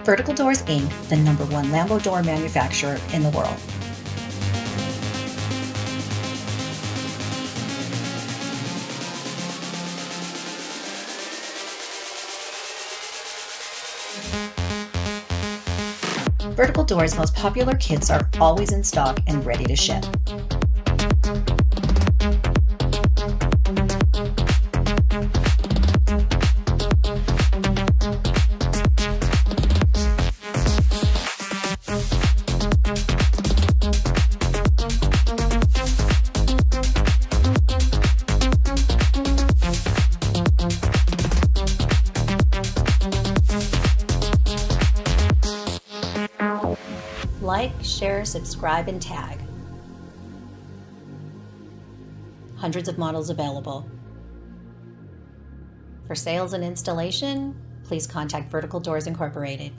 Vertical Doors Inc., the #1 Lambo door manufacturer in the world. Vertical Doors' most popular kits are always in stock and ready to ship. Like, share, subscribe, and tag. Hundreds of models available. For sales and installation, please contact Vertical Doors Incorporated.